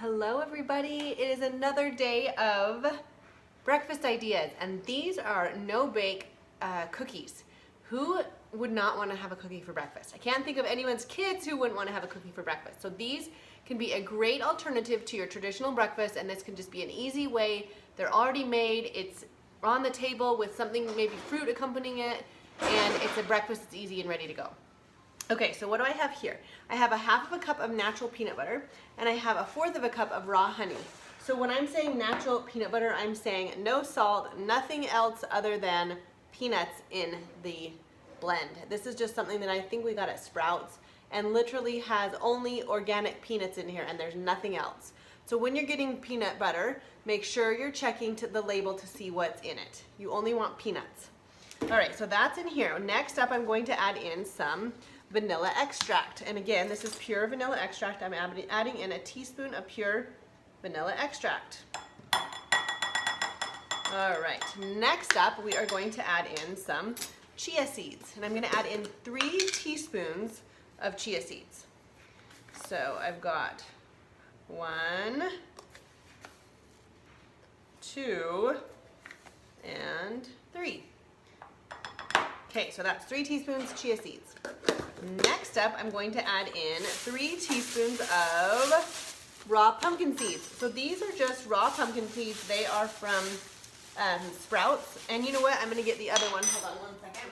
Hello everybody, it is another day of breakfast ideas, and these are no-bake cookies. Who would not want to have a cookie for breakfast? I can't think of anyone's kids who wouldn't want to have a cookie for breakfast. So these can be a great alternative to your traditional breakfast, and this can just be an easy way. They're already made, it's on the table with something, maybe fruit accompanying it, and it's a breakfast that's easy and ready to go. Okay, so what do I have here? I have a half of a cup of natural peanut butter, and I have a fourth of a cup of raw honey. So when I'm saying natural peanut butter, I'm saying no salt, nothing else other than peanuts in the blend. This is just something that I think we got at Sprouts and literally has only organic peanuts in here, and there's nothing else. So when you're getting peanut butter, make sure you're checking the label to see what's in it. You only want peanuts. All right, so that's in here. Next up, I'm going to add in some vanilla extract. And again, this is pure vanilla extract. I'm adding in a teaspoon of pure vanilla extract. All right, next up, we are going to add in some chia seeds. And I'm gonna add in 3 teaspoons of chia seeds. So I've got 1, 2, and 3. Okay, so that's 3 teaspoons chia seeds. Next up, I'm going to add in 3 teaspoons of raw pumpkin seeds. So these are just raw pumpkin seeds. They are from Sprouts. And you know what? I'm going to get the other one. Hold on 1 second.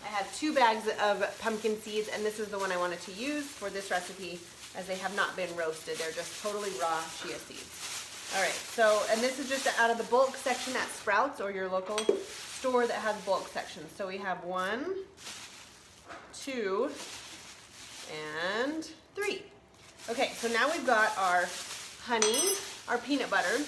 I have 2 bags of pumpkin seeds, and this is the one I wanted to use for this recipe, as they have not been roasted. They're just totally raw chia seeds. All right, so, and this is just out of the bulk section at Sprouts or your local store that has bulk sections. So we have 1, 2, and 3. Okay, so now we've got our honey, our peanut butter,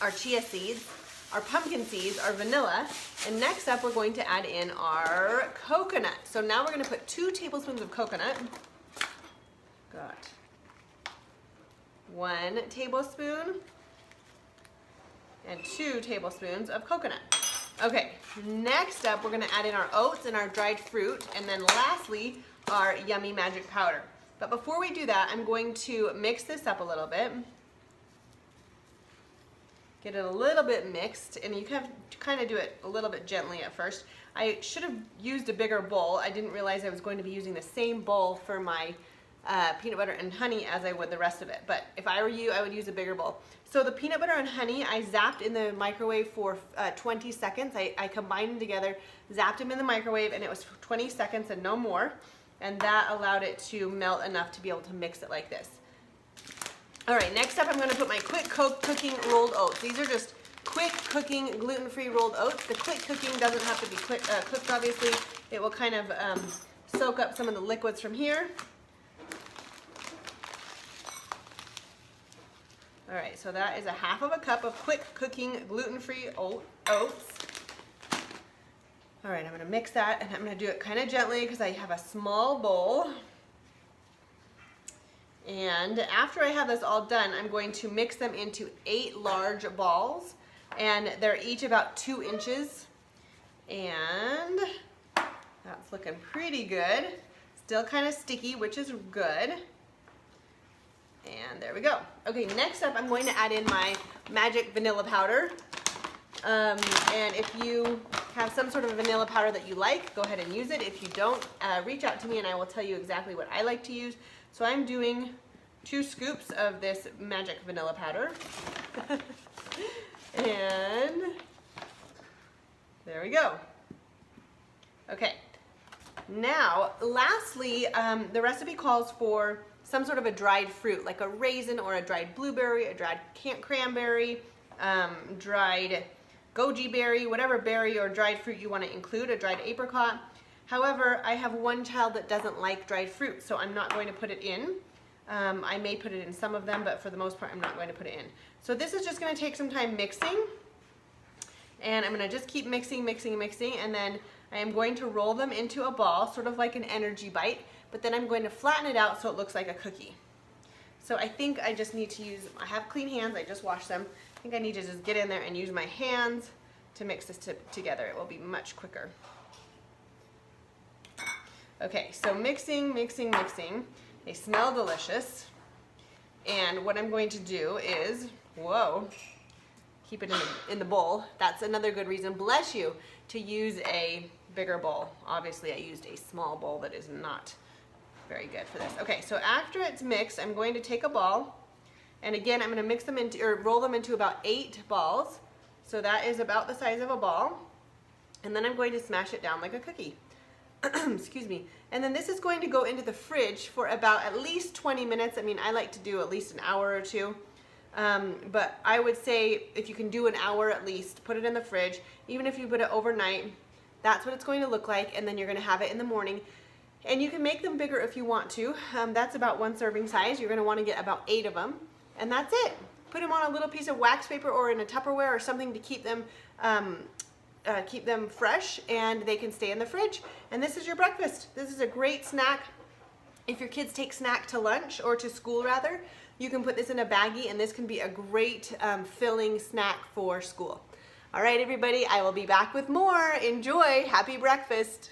our chia seeds, our pumpkin seeds, our vanilla, and next up we're going to add in our coconut. So now we're going to put 2 tablespoons of coconut. Got 1 tablespoon and 2 tablespoons of coconut. Okay, next up we're going to add in our oats and our dried fruit, and then lastly our yummy magic powder. But before we do that, I'm going to mix this up a little bit. Get it a little bit mixed, and you have to kind of do it a little bit gently at first. I should have used a bigger bowl. I didn't realize I was going to be using the same bowl for my peanut butter and honey as I would the rest of it. But if I were you, I would use a bigger bowl. So the peanut butter and honey, I zapped in the microwave for 20 seconds. I combined them together, zapped them in the microwave, and it was 20 seconds and no more. And that allowed it to melt enough to be able to mix it like this. All right, next up I'm going to put my quick cooking rolled oats. These are just quick cooking gluten-free rolled oats. The quick cooking doesn't have to be cooked, obviously. It will kind of soak up some of the liquids from here. All right, so that is a half of a cup of quick cooking gluten-free oats. All right, I'm gonna mix that, and I'm gonna do it kind of gently because I have a small bowl. And after I have this all done, I'm going to mix them into 8 large balls, and they're each about 2 inches. And that's looking pretty good. Still kind of sticky, which is good. And there we go. Okay, next up I'm going to add in my magic vanilla powder. And if you have some sort of vanilla powder that you like, go ahead and use it. If you don't, reach out to me and I will tell you exactly what I like to use. So I'm doing 2 scoops of this magic vanilla powder. And there we go. Okay. Now, lastly, the recipe calls for some sort of a dried fruit, like a raisin or a dried blueberry, a dried cranberry, dried goji berry, whatever berry or dried fruit you want to include, a dried apricot. However, I have one child that doesn't like dried fruit, so I'm not going to put it in. I may put it in some of them, but for the most part, I'm not going to put it in. So this is just going to take some time mixing, and I'm going to just keep mixing, and then I am going to roll them into a ball, sort of like an energy bite, but then I'm going to flatten it out so it looks like a cookie. So I think I just need to use, I have clean hands, I just washed them. I think I need to just get in there and use my hands to mix this together. It will be much quicker. Okay, so mixing. They smell delicious. And what I'm going to do is, whoa, keep it in the bowl. That's another good reason, bless you, to use a bigger bowl. Obviously, I used a small bowl that is not very good for this. Okay, so after it's mixed, I'm going to take a ball, and again, I'm going to mix them into, or roll them into about 8 balls. So that is about the size of a ball. And then I'm going to smash it down like a cookie. Excuse me. And then this is going to go into the fridge for about at least 20 minutes. I mean, I like to do at least an hour or two. But I would say if you can do an hour at least, put it in the fridge. Even if you put it overnight, that's what it's going to look like. And then you're going to have it in the morning. And you can make them bigger if you want to. That's about 1 serving size. You're going to want to get about 8 of them. And that's it. Put them on a little piece of wax paper or in a Tupperware or something to keep them fresh, and they can stay in the fridge. And this is your breakfast. This is a great snack. If your kids take snack to lunch, or to school rather, you can put this in a baggie, and this can be a great filling snack for school. All right, everybody, I will be back with more. Enjoy. Happy breakfast.